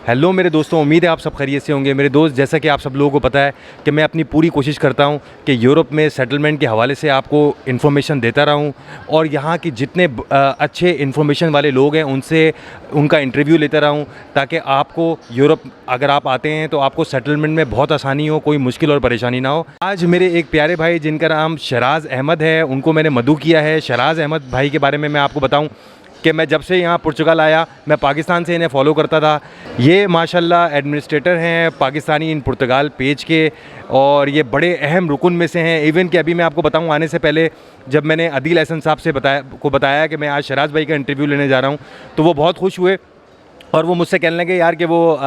Hello मेरे दोस्तों, उम्मीद है आप सब खैरियत से होंगे। मेरे दोस्त, जैसा कि आप सब लोगों को पता है कि मैं अपनी पूरी कोशिश करता हूं कि यूरोप में सेटलमेंट के हवाले से आपको इन्फॉर्मेशन देता रहूं और यहाँ की जितने अच्छे इन्फॉर्मेशन वाले लोग हैं उनसे उनका इंटरव्यू लेता रहूं, ताकि आपको यूरोप अगर आप आते हैं तो आपको सेटलमेंट में बहुत आसानी हो, कोई मुश्किल और परेशानी ना हो। आज मेरे एक प्यारे भाई जिनका नाम शराज़ अहमद है, उनको मैंने मदऊ किया है। शराज़ अहमद भाई के बारे में मैं आपको बताऊँ कि मैं जब से यहाँ पुर्तगाल आया, मैं पाकिस्तान से इन्हें फॉलो करता था। ये माशाल्लाह एडमिनिस्ट्रेटर हैं पाकिस्तानी इन पुर्तगाल पेज के, और ये बड़े अहम रुकन में से हैं। इवन कि अभी मैं आपको बताऊँ, आने से पहले जब मैंने अदील एहसन साहब से बताया कि मैं आज शराज़ भाई का इंटरव्यू लेने जा रहा हूँ, तो वो बहुत खुश हुए और वो मुझसे कहने लगे यार कि वो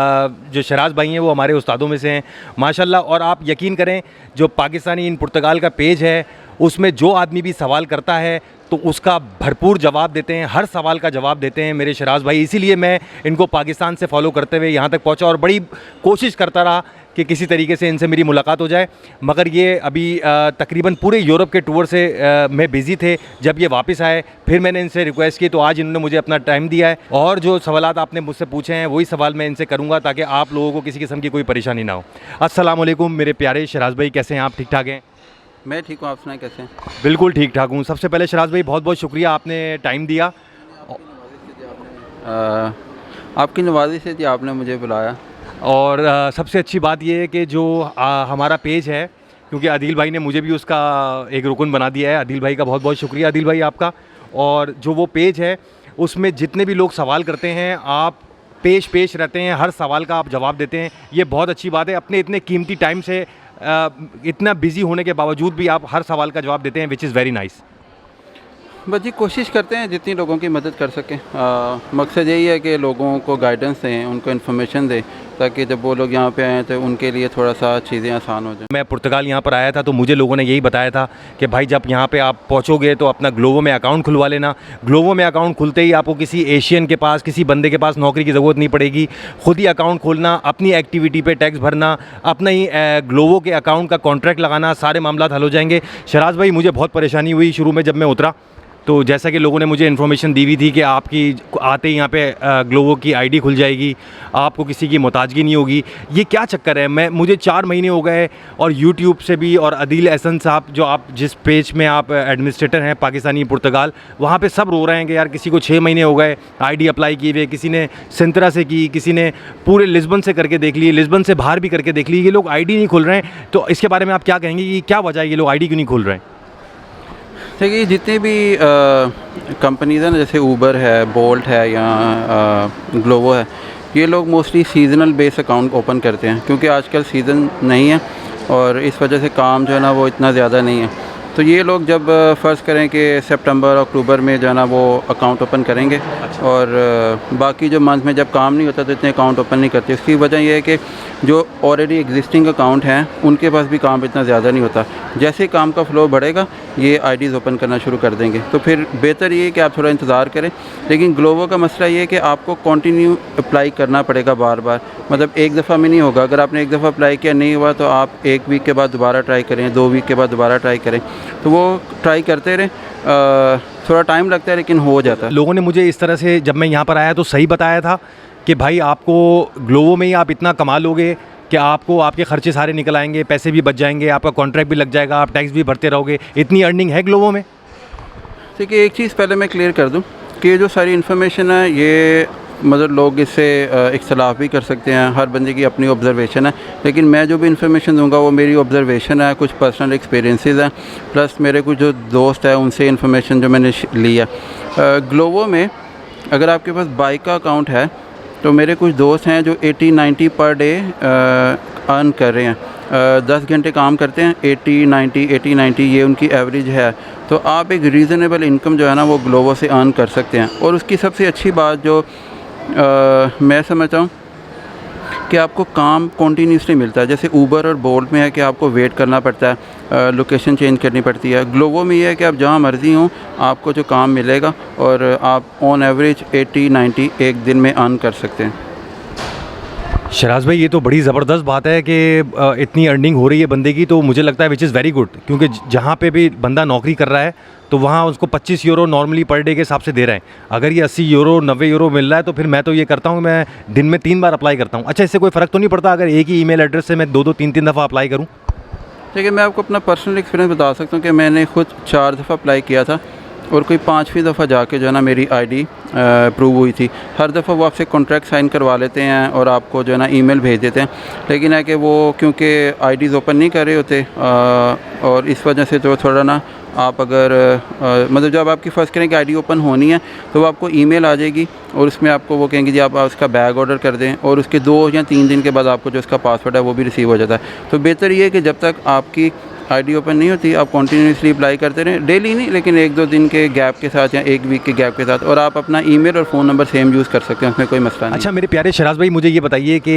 जो शराज़ भाई हैं वो हमारे उस्तादों में से हैं माशाल्लाह। और आप यकीन करें, जो पाकिस्तानी इन पुर्तगाल का पेज है उसमें जो आदमी भी सवाल करता है तो उसका भरपूर जवाब देते हैं, हर सवाल का जवाब देते हैं मेरे शराज़ भाई। इसीलिए मैं इनको पाकिस्तान से फॉलो करते हुए यहाँ तक पहुँचा और बड़ी कोशिश करता रहा कि किसी तरीके से इनसे मेरी मुलाकात हो जाए, मगर ये अभी तकरीबन पूरे यूरोप के टूर से में बिज़ी थे। जब ये वापस आए फिर मैंने इनसे रिक्वेस्ट की, तो आज इन्होंने मुझे अपना टाइम दिया है और जो सवालात आपने मुझसे पूछे हैं वही सवाल मैं इनसे करूँगा, ताकि आप लोगों को किसी किस्म की कोई परेशानी ना हो। अस्सलाम वालेकुम मेरे प्यारे शराज़ भाई, कैसे हैं आप? ठीक ठाक हैं? मैं ठीक हूँ, आप सुनाएं कैसे हैं? बिल्कुल ठीक ठाक हूँ। सबसे पहले शराज़ भाई बहुत बहुत शुक्रिया, आपने टाइम दिया। आपकी नवाज़ी से थी, आपने मुझे बुलाया। और सबसे अच्छी बात यह है कि जो हमारा पेज है, क्योंकि अदील भाई ने मुझे भी उसका एक रुकन बना दिया है। अदील भाई का बहुत बहुत शुक्रिया अदील भाई आपका। और जो वो पेज है उसमें जितने भी लोग सवाल करते हैं आप पेश रहते हैं, हर सवाल का आप जवाब देते हैं, ये बहुत अच्छी बात है। अपने इतने कीमती टाइम से इतना बिज़ी होने के बावजूद भी आप हर सवाल का जवाब देते हैं, विच इज़ वेरी नाइस। बस जी कोशिश करते हैं जितनी लोगों की मदद कर सकें। मकसद यही है कि लोगों को गाइडेंस दें, उनको इन्फॉर्मेशन दें, ताकि जब वो लोग यहाँ पे आएँ तो उनके लिए थोड़ा सा चीज़ें आसान हो जाए। मैं पुर्तगाल यहाँ पर आया था तो मुझे लोगों ने यही बताया था कि भाई जब यहाँ पे आप पहुँचोगे तो अपना ग्लोवो में अकाउंट खुलवा लेना। ग्लोवो में अकाउंट खुलते ही आपको किसी एशियन के पास, किसी बंदे के पास नौकरी की ज़रूरत नहीं पड़ेगी। खुद ही अकाउंट खोलना, अपनी एक्टिविटी पे टैक्स भरना, अपना ही ग्लोवो के अकाउंट का कॉन्ट्रैक्ट लगाना, सारे मामला हल हो जाएंगे। शराज़ भाई मुझे बहुत परेशानी हुई शुरू में जब मैं उतरा, तो जैसा कि लोगों ने मुझे इन्फॉर्मेशन दी हुई थी कि आपकी आते ही यहाँ पे ग्लोवो की आईडी खुल जाएगी, आपको किसी की मोहताजगी नहीं होगी। ये क्या चक्कर है? मुझे 4 महीने हो गए और यूट्यूब से भी, और अदील एहसन साहब जो आप जिस पेज में आप एडमिनिस्ट्रेटर हैं पाकिस्तानी पुर्तगाल, वहाँ पे सब रो रहे हैं कि यार किसी को 6 महीने हो गए आईडी अप्लाई किए हुए, किसी ने सिंतरा से की, किसी ने पूरे लिस्बन से करके देख ली, लिस्बन से बाहर भी करके देख ली, ये लोग आईडी नहीं खुल रहे हैं। तो इसके बारे में आप क्या कहेंगे कि क्या वजह है, ये लोग आईडी क्यों नहीं खुल रहे हैं? देखिए, जितनी भी कंपनीज़ हैं ना, जैसे ऊबर है, बोल्ट है या ग्लोवो है, ये लोग mostly seasonal base account open करते हैं, क्योंकि आजकल सीज़न नहीं है और इस वजह से काम जो है ना वो इतना ज़्यादा नहीं है। तो ये लोग जब फ़र्ज़ करें कि सितंबर अक्टूबर में जो है ना वो अकाउंट ओपन करेंगे, और बाकी जो मंथ में जब काम नहीं होता तो इतने अकाउंट ओपन नहीं करते। उसकी वजह यह है कि जो ऑलरेडी एग्जिस्टिंग अकाउंट हैं उनके पास भी काम इतना ज़्यादा नहीं होता। जैसे ही काम का फ़्लो बढ़ेगा ये आईडीज़ ओपन करना शुरू कर देंगे। तो फिर बेहतर ये है कि आप थोड़ा इंतज़ार करें। लेकिन ग्लोवो का मसला ये है कि आपको कंटिन्यू अप्लाई करना पड़ेगा बार बार, मतलब एक दफ़ा में नहीं होगा। अगर आपने एक दफ़ा अप्लाई किया नहीं हुआ तो आप 1 वीक के बाद दोबारा ट्राई करें, 2 वीक के बाद दोबारा ट्राई करें, तो वो ट्राई करते रहें। थोड़ा टाइम लगता है लेकिन हो जाता है। लोगों ने मुझे इस तरह से, जब मैं यहाँ पर आया तो सही बताया था कि भाई आपको ग्लोवो में ही आप इतना कमा लोगे कि आपको आपके ख़र्चे सारे निकल आएंगे, पैसे भी बच जाएंगे, आपका कॉन्ट्रैक्ट भी लग जाएगा, आप टैक्स भी भरते रहोगे। इतनी अर्निंग है ग्लोवो में? देखिए, एक चीज़ पहले मैं क्लियर कर दूं कि ये जो सारी इन्फॉर्मेशन है ये मतलब लोग इससे इख्तलाफ भी कर सकते हैं, हर बंदे की अपनी ऑब्ज़र्वेशन है। लेकिन मैं जो भी इन्फॉर्मेशन दूंगा वो मेरी ऑब्ज़र्वेशन है, कुछ पर्सनल एक्सपीरियंसेस हैं, प्लस मेरे कुछ जो दोस्त हैं उनसे इन्फॉर्मेशन जो मैंने ली है। ग्लोवो में अगर आपके पास बाइक का अकाउंट है तो मेरे कुछ दोस्त हैं जो 80-90 पर डे अर्न कर रहे हैं। 10 घंटे काम करते हैं, 80-90 ये उनकी एवरेज है। तो आप एक रीज़नेबल इनकम जो है ना वो ग्लोवो से अर्न कर सकते हैं। और उसकी सबसे अच्छी बात जो मैं समझता हूँ कि आपको काम कॉन्टीन्यूसली मिलता है। जैसे ऊबर और बोल्ट में है कि आपको वेट करना पड़ता है, लोकेशन चेंज करनी पड़ती है। ग्लोवो में ये है कि आप जहाँ मर्ज़ी हों आपको जो काम मिलेगा और आप ऑन एवरेज 80-90 एक दिन में अर्न कर सकते हैं। शराज भाई, ये तो बड़ी ज़बरदस्त बात है कि इतनी अर्निंग हो रही है बंदे की, तो मुझे लगता है विच इज़ वेरी गुड, क्योंकि जहाँ पे भी बंदा नौकरी कर रहा है तो वहाँ उसको 25 यूरो नॉर्मली पर डे के हिसाब से दे रहे हैं। अगर ये 80 यूरो 90 यूरो मिल रहा है तो फिर मैं तो ये करता हूँ, मैं दिन में 3 बार अप्लाई करता हूँ। अच्छा, इससे कोई फ़र्क तो नहीं पड़ता अगर एक ही ईमेल एड्रेस से मैं 2-2 3-3 दफ़ा अप्लाई करूँ? देखिए, मैं आपको अपना पर्सनल एक्सपीरियंस बता सकता हूँ कि मैंने खुद 4 दफ़ा अप्लाई किया था और कोई 5वीं दफ़ा जाके जो है ना मेरी आईडी अप्रूव हुई थी। हर दफ़ा वो आपसे कॉन्ट्रैक्ट साइन करवा लेते हैं और आपको जो है ना ईमेल भेज देते हैं, लेकिन है कि वो क्योंकि आईडीज़ ओपन नहीं कर रहे होते और इस वजह से जो थोड़ा ना आप अगर मतलब जब आपकी फ़र्स्ट करें कि आईडी ओपन होनी है तो वो आपको ईमेल आ जाएगी और उसमें आपको वो कहेंगे जी आप उसका बैग ऑर्डर कर दें, और उसके 2 या 3 दिन के बाद आपको जो उसका पासवर्ड है वो भी रिसीव हो जाता है। तो बेहतर ये है कि जब तक आपकी आईडी ओपन नहीं होती आप कंटिन्यूसली अप्लाई करते रहें, डेली नहीं लेकिन 1-2 दिन के गैप के साथ या 1 वीक के गैप के साथ, और आप अपना ईमेल और फ़ोन नंबर सेम यूज़ कर सकते हैं, उसमें कोई मसला नहीं। अच्छा मेरे प्यारे शराज भाई, मुझे ये बताइए कि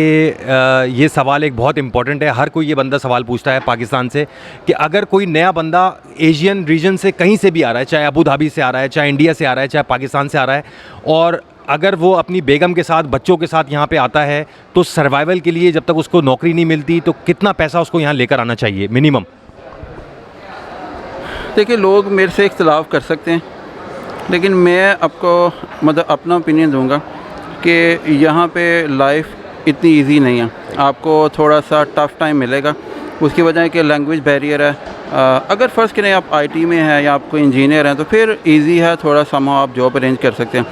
ये सवाल एक बहुत इंपॉर्टेंट है, हर कोई ये बंदा सवाल पूछता है पाकिस्तान से कि अगर कोई नया बंदा एशियन रीजन से कहीं से भी आ रहा है, चाहे अबू धाबी से आ रहा है, चाहे इंडिया से आ रहा है, चाहे पाकिस्तान से आ रहा है, और अगर वो अपनी बेगम के साथ बच्चों के साथ यहाँ पे आता है, तो सर्वाइवल के लिए जब तक उसको नौकरी नहीं मिलती तो कितना पैसा उसको यहाँ लेकर आना चाहिए मिनिमम? देखिए, लोग मेरे से इख्तलाफ कर सकते हैं, लेकिन मैं आपको मतलब अपना ओपिनियन दूंगा कि यहाँ पे लाइफ इतनी इजी नहीं है, आपको थोड़ा सा टफ़ टाइम मिलेगा। उसकी वजह है कि लैंग्वेज बैरियर है। अगर फ़र्ज़ करें आप आईटी में हैं या आप कोई इंजीनियर हैं तो फिर इजी है, थोड़ा सा आप जॉब अरेंज कर सकते हैं।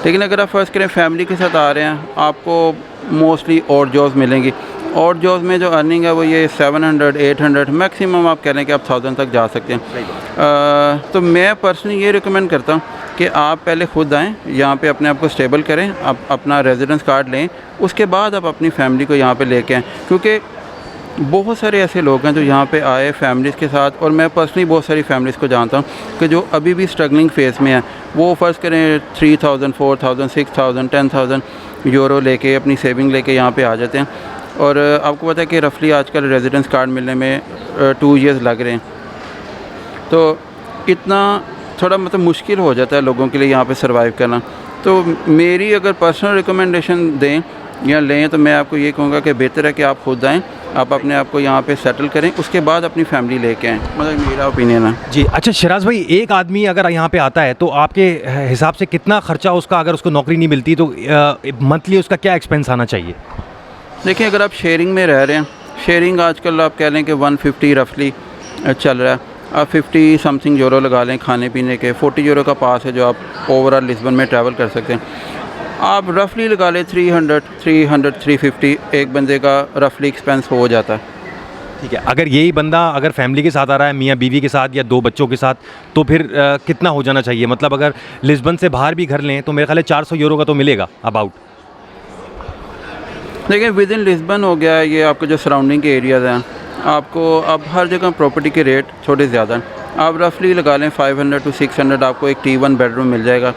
लेकिन अगर आप फ़र्ज़ करें फैमिली के साथ आ रहे हैं, आपको मोस्टली और जॉब्स मिलेंगी, और जॉब्स में जो अर्निंग है वो ये 700 800 मैक्सिमम आप कह लें कि आप 1000 तक जा सकते हैं। तो मैं पर्सनली ये रिकमेंड करता हूँ कि आप पहले खुद आएँ यहाँ पे, अपने आप को स्टेबल करें, आप अपना रेजिडेंस कार्ड लें, उसके बाद आप अपनी फैमिली को यहाँ पे लेके आएँ, क्योंकि बहुत सारे ऐसे लोग हैं जो यहाँ पे आए फैमिलीज़ के साथ, और मैं पर्सनली बहुत सारी फैमिलीज़ को जानता हूँ कि जो अभी भी स्ट्रगलिंग फेज़ में है। वो फ़र्ज़ करें 3000 4000 6000 10,000 यूरो लेके अपनी सेविंग लेके यहाँ पे आ जाते हैं, और आपको पता है कि रफली आजकल रेजिडेंस कार्ड मिलने में 2 ईयर्स लग रहे हैं। तो इतना थोड़ा मतलब मुश्किल हो जाता है लोगों के लिए यहाँ पे सर्वाइव करना। तो मेरी अगर पर्सनल रिकमेंडेशन दें या लें तो मैं आपको ये कहूँगा कि बेहतर है कि आप खुद आएँ, आप अपने आप को यहाँ पे सेटल करें, उसके बाद अपनी फैमिली लेके आएँ, मतलब मेरा ओपिनियन है जी। अच्छा शराज भाई, एक आदमी अगर यहाँ पे आता है तो आपके हिसाब से कितना ख़र्चा उसका, अगर उसको नौकरी नहीं मिलती तो मंथली उसका क्या एक्सपेंस आना चाहिए? देखिए, अगर आप शेयरिंग में रह रहे हैं, शेयरिंग आजकल आप कह लें कि 150 रफली चल रहा है, आप 50 समथिंग यूरो लगा लें खाने पीने के, 40 यूरो का पास है जो आप ओवरऑल लिस्बन में ट्रैवल कर सकते हैं। आप रफली लगा लें 300 350 एक बंदे का रफली एक्सपेंस हो जाता है। ठीक है, अगर यही बंदा अगर फैमिली के साथ आ रहा है, मियाँ बीवी के साथ या 2 बच्चों के साथ, तो फिर कितना हो जाना चाहिए? मतलब अगर लिस्बन से बाहर भी घर लें तो मेरे ख्याल है 400 यूरो का तो मिलेगा अबाउट। देखिए, विद इन लिस्बन हो गया, ये आपके जो सराउंडिंग के एरियाज़ हैं, आपको अब हर जगह प्रॉपर्टी के रेट थोड़े ज़्यादा हैं। आप रफली लगा लें 500 to 600 आपको एक T1 बेडरूम मिल जाएगा,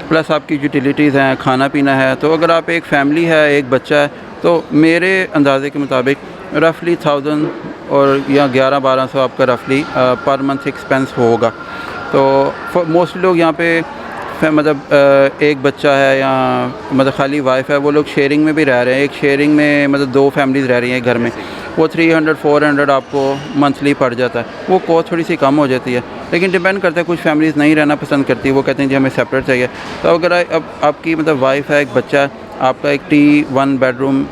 प्लस आपकी यूटिलिटीज़ हैं, खाना पीना है। तो अगर आप एक फैमिली है, एक बच्चा है, तो मेरे अंदाजे के मुताबिक रफली 1000 और या 1100-1200 आपका रफली पर मंथ एक्सपेंस होगा। तो मोस्टली लोग यहाँ पे मतलब एक बच्चा है या मतलब खाली वाइफ है, वो लोग शेयरिंग में भी रह रहे हैं। एक शेयरिंग में मतलब 2 फैमिलीज़ रह रही हैं घर में, वो 300-400 आपको मंथली पड़ जाता है। वो कॉस्ट थोड़ी सी कम हो जाती है, लेकिन डिपेंड करता है, कुछ फैमिलीज़ नहीं रहना पसंद करती, वो कहते हैं जी हमें सेपरेट चाहिए। तो अगर अब आपकी मतलब वाइफ है, एक बच्चा है, आपका एक T1 बेडरूम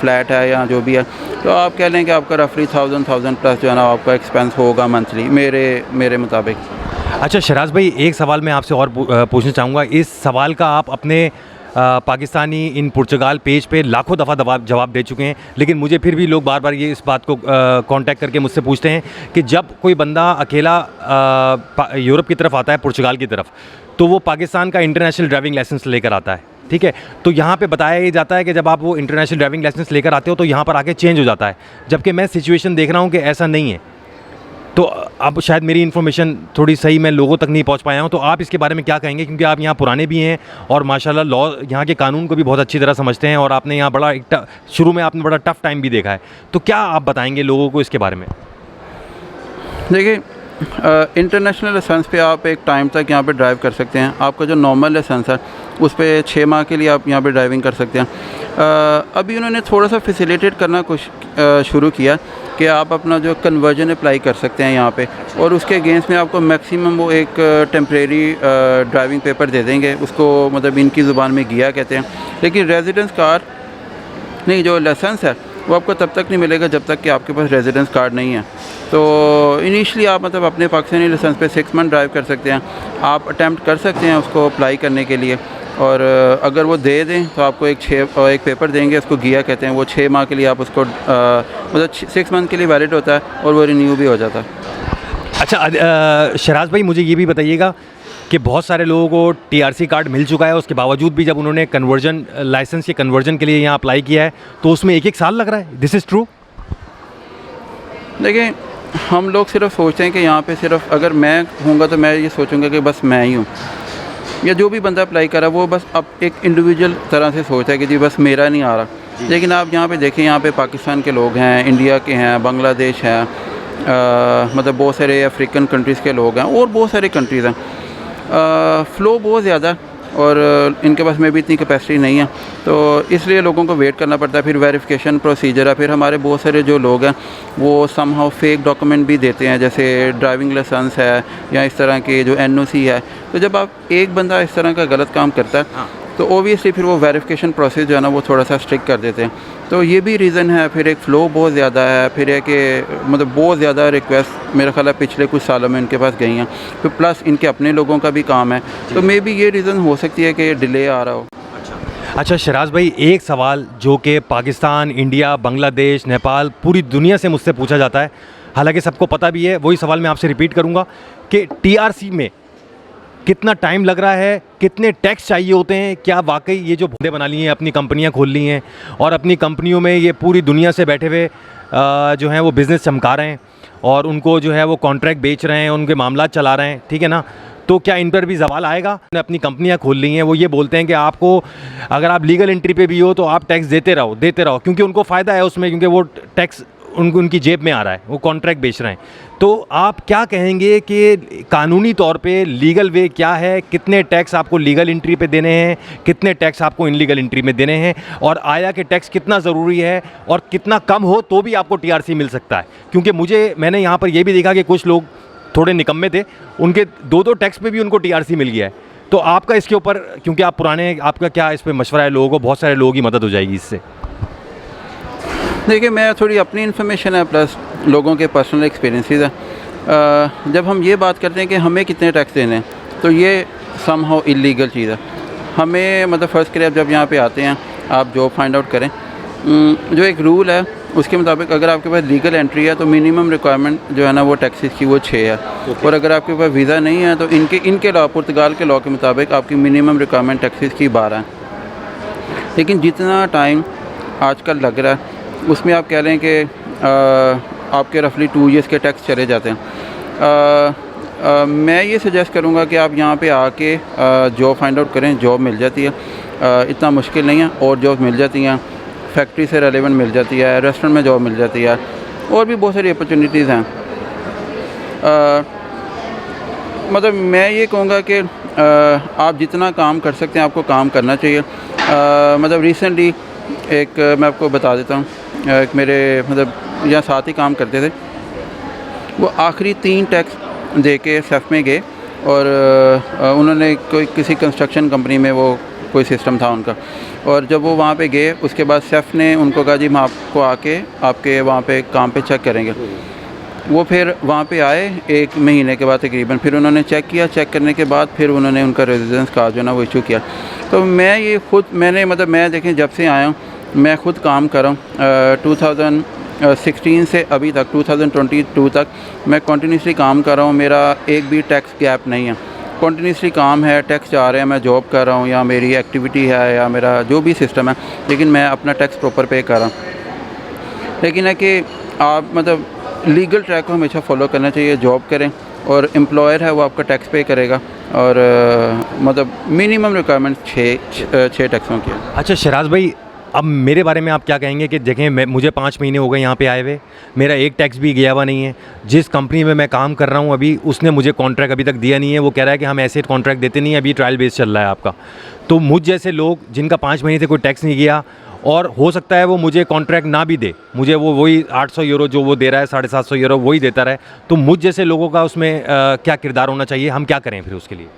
फ्लैट है या जो भी है, तो आप कह लें कि आपका रफली 1000 प्लस जो है ना आपका एक्सपेंस होगा मंथली मेरे मुताबिक। अच्छा शराज भाई, एक सवाल मैं आपसे और पूछना चाहूँगा। इस सवाल का आप अपने पाकिस्तानी इन पुर्तगाल पेज पे लाखों दफ़ा जवाब दे चुके हैं, लेकिन मुझे फिर भी लोग बार बार ये इस बात को कांटेक्ट करके मुझसे पूछते हैं कि जब कोई बंदा अकेला यूरोप की तरफ आता है, पुर्तगाल की तरफ, तो वो पाकिस्तान का इंटरनेशनल ड्राइविंग लाइसेंस लेकर आता है, ठीक है? तो यहाँ पे बताया ये जाता है कि जब आप वो इंटरनेशनल ड्राइविंग लाइसेंस लेकर आते हो तो यहाँ पर आके चेंज हो जाता है, जबकि मैं सिचुएशन देख रहा हूँ कि ऐसा नहीं है। तो अब शायद मेरी इन्फॉर्मेशन थोड़ी सही मैं लोगों तक नहीं पहुंच पाया हूं, तो आप इसके बारे में क्या कहेंगे? क्योंकि आप यहाँ पुराने भी हैं और माशाल्लाह लॉ यहाँ के कानून को भी बहुत अच्छी तरह समझते हैं, और आपने यहाँ बड़ा शुरू में आपने बड़ा टफ़ टाइम भी देखा है, तो क्या आप बताएंगे लोगों को इसके बारे में? देखिए, इंटरनेशनल लाइसेंस पे आप एक टाइम तक यहाँ पे ड्राइव कर सकते हैं। आपका जो नॉर्मल लाइसेंस है उस पे 6 माह के लिए आप यहाँ पे ड्राइविंग कर सकते हैं। अभी उन्होंने थोड़ा सा फैसिलिटेट करना कुछ शुरू किया कि आप अपना जो कन्वर्जन अप्लाई कर सकते हैं यहाँ पे, और उसके अगेंस्ट में आपको मैक्सिमम वो एक टेम्परेरी ड्राइविंग पेपर दे देंगे। उसको मतलब इनकी ज़ुबान में गिया कहते हैं, लेकिन रेजिडेंस कार्ड नहीं, जो लाइसेंस है वो आपको तब तक नहीं मिलेगा जब तक कि आपके पास रेजिडेंस कार्ड नहीं है। तो इनिशियली आप मतलब अपने पाकिस्तानी लाइसेंस पे 6 मंथ ड्राइव कर सकते हैं। आप अटैम्प्ट कर सकते हैं उसको अप्लाई करने के लिए, और अगर वो दे दें तो आपको एक पेपर देंगे, उसको गिया कहते हैं। वो 6 माह के लिए आप उसको मतलब 6 मंथ के लिए वैलिड होता है और वो रिन्यू भी हो जाता है। अच्छा शराज भाई, मुझे ये भी बताइएगा कि बहुत सारे लोगों को टीआरसी कार्ड मिल चुका है, उसके बावजूद भी जब उन्होंने कन्वर्जन लाइसेंस के कन्वर्जन के लिए यहाँ अप्लाई किया है तो उसमें 1-1 साल लग रहा है। This is true? देखिए, हम लोग सिर्फ सोचते हैं कि यहाँ पे सिर्फ अगर मैं हूँगा तो मैं ये सोचूंगा कि बस मैं ही हूँ, या जो भी बंदा अप्लाई कर रहा है वो बस अब एक इंडिविजुअल तरह से सोचता है कि जी बस मेरा नहीं आ रहा। लेकिन आप यहाँ पे देखें, यहाँ पे पाकिस्तान के लोग हैं, इंडिया के हैं, बांग्लादेश हैं, मतलब बहुत सारे अफ्रीकन कंट्रीज़ के लोग हैं और बहुत सारे कंट्रीज़ हैं। फ़्लो बहुत ज़्यादा और इनके पास में भी इतनी कैपेसिटी नहीं है, तो इसलिए लोगों को वेट करना पड़ता है। फिर वेरिफिकेशन प्रोसीजर है, फिर हमारे बहुत सारे जो लोग हैं वो समहाउ फेक डॉक्यूमेंट भी देते हैं, जैसे ड्राइविंग लाइसेंस है या इस तरह के जो एनओसी है। तो जब आप एक बंदा इस तरह का गलत काम करता है तो ओबियसली फिर वो वेरिफिकेशन प्रोसेस जो है ना वो थोड़ा सा स्ट्रिक्ट कर देते हैं। तो ये भी रीज़न है। फिर एक फ़्लो बहुत ज़्यादा है, फिर है कि मतलब बहुत ज़्यादा रिक्वेस्ट मेरा ख्याल है पिछले कुछ सालों में इनके पास गई हैं। फिर प्लस इनके अपने लोगों का भी काम है, तो मे बी ये रीज़न हो सकती है कि डिले आ रहा हो। अच्छा शराज भाई, एक सवाल जो कि पाकिस्तान, इंडिया, बांग्लादेश, नेपाल, पूरी दुनिया से मुझसे पूछा जाता है, हालांकि सबको पता भी है, वही सवाल मैं आपसे रिपीट करूंगा कि टीआरसी में कितना टाइम लग रहा है, कितने टैक्स चाहिए होते हैं, क्या वाकई ये जो बंदे बना लिए हैं, अपनी कंपनियां खोल ली हैं और अपनी कंपनियों में ये पूरी दुनिया से बैठे हुए जो हैं वो बिज़नेस चमका रहे हैं और उनको जो है वो कॉन्ट्रैक्ट बेच रहे हैं, उनके मामला चला रहे हैं, ठीक है ना? तो क्या इन पर भी सवाल आएगा? अपनी कंपनियां खोल ली हैं, वो ये बोलते हैं कि आपको अगर आप लीगल एंट्री पे भी हो तो आप टैक्स देते रहो, क्योंकि उनको फ़ायदा है उसमें, क्योंकि वो टैक्स उनकी जेब में आ रहा है, वो कॉन्ट्रैक्ट बेच रहे हैं। तो आप क्या कहेंगे कि कानूनी तौर पे लीगल वे क्या है? कितने टैक्स आपको लीगल एंट्री पे देने हैं, कितने टैक्स आपको इनलीगल एंट्री में देने हैं, और आया कि टैक्स कितना ज़रूरी है और कितना कम हो तो भी आपको टीआरसी मिल सकता है? क्योंकि मैंने यहाँ पर ये भी देखा कि कुछ लोग थोड़े निकम्मे थे, उनके 2-2 टैक्स पे भी उनको टीआरसी मिल गया है। तो आपका इसके ऊपर, क्योंकि आप पुराने, आपका क्या इस पर मशवरा है लोगों को? बहुत सारे लोगों की मदद हो जाएगी इससे। देखिए, मैं थोड़ी अपनी इन्फॉर्मेशन है प्लस लोगों के पर्सनल एक्सपीरियंसेस है। जब हम ये बात करते हैं कि हमें कितने टैक्स देने हैं, तो ये समहाउ इलीगल चीज़ है। हमें मतलब फ़र्ज़ करें, आप जब यहाँ पे आते हैं, आप जॉब फाइंड आउट करें, जो एक रूल है उसके मुताबिक अगर आपके पास लीगल एंट्री है तो मिनिमम रिक्वायरमेंट जो है ना वो टैक्सेस की वो 6 है। और अगर आपके पास वीज़ा नहीं है तो इनके लॉ, पुर्तगाल के लॉ के मुताबिक आपकी मिनिमम रिक्वायरमेंट टैक्सेस की 12 है। लेकिन जितना टाइम आजकल लग रहा है उसमें आप कह लें कि आपके रफली 2 ईयर्स के टैक्स चले जाते हैं। मैं ये सजेस्ट करूँगा कि आप यहाँ पे आके जॉब फाइंड आउट करें। जॉब मिल जाती है, इतना मुश्किल नहीं है, और जॉब मिल जाती हैं, फैक्ट्री से रेलेवेंट मिल जाती है, रेस्टोरेंट में जॉब मिल जाती है, और भी बहुत सारी अपॉर्चुनिटीज़ हैं। मतलब मैं ये कहूँगा कि आप जितना काम कर सकते हैं आपको काम करना चाहिए। मतलब रिसेंटली एक मैं आपको बता देता हूँ, एक मेरे मतलब यहाँ साथ ही काम करते थे, वो आखिरी 3 टैक्स दे के सेफ में गए, और उन्होंने किसी कंस्ट्रक्शन कंपनी में वो कोई सिस्टम था उनका, और जब वो वहाँ पे गए उसके बाद सेफ ने उनको कहा जी हम आपको आके आपके वहाँ पे काम पे चेक करेंगे। वो फिर वहाँ पे आए 1 महीने के बाद तकरीबन, फिर उन्होंने चेक किया, चेक करने के बाद फिर उन्होंने उनका रेजिडेंस कार्ड जो ना वो इशू किया। तो मैं देखें जब से आया हूँ मैं ख़ुद काम कर रहा हूँ। 2016 से अभी तक 2022 तक मैं कंटिन्यूसली काम कर रहा हूँ। मेरा एक भी टैक्स गैप नहीं है, कंटिन्यूसली काम है, टैक्स जा रहे हैं, मैं जॉब कर रहा हूँ या मेरी एक्टिविटी है या मेरा जो भी सिस्टम है, लेकिन मैं अपना टैक्स प्रॉपर पे कर रहा हूँ। लेकिन है कि आप मतलब लीगल ट्रैक को हमेशा फॉलो करना चाहिए। जॉब करें और एम्प्लॉयर है वो आपका टैक्स पे करेगा, और मतलब मिनिमम रिक्वायरमेंट 6 टैक्सों की है। अच्छा शराज भाई, अब मेरे बारे में आप क्या कहेंगे कि देखें मुझे 5 महीने हो गए यहाँ पे आए हुए, मेरा एक टैक्स भी गया हुआ नहीं है। जिस कंपनी में मैं काम कर रहा हूँ अभी, उसने मुझे कॉन्ट्रैक्ट अभी तक दिया नहीं है। वो कह रहा है कि हम ऐसे कॉन्ट्रैक्ट देते नहीं, अभी ट्रायल बेस चल रहा है आपका। तो मुझ जैसे लोग जिनका 5 महीने से कोई टैक्स नहीं गया, और हो सकता है वो मुझे कॉन्ट्रैक्ट ना भी दे, मुझे वो वही 800 यूरो जो वो दे रहा है, 750 यूरो वही देता रहे, तो मुझ जैसे लोगों का उसमें क्या किरदार होना चाहिए, हम क्या करें फिर उसके लिए?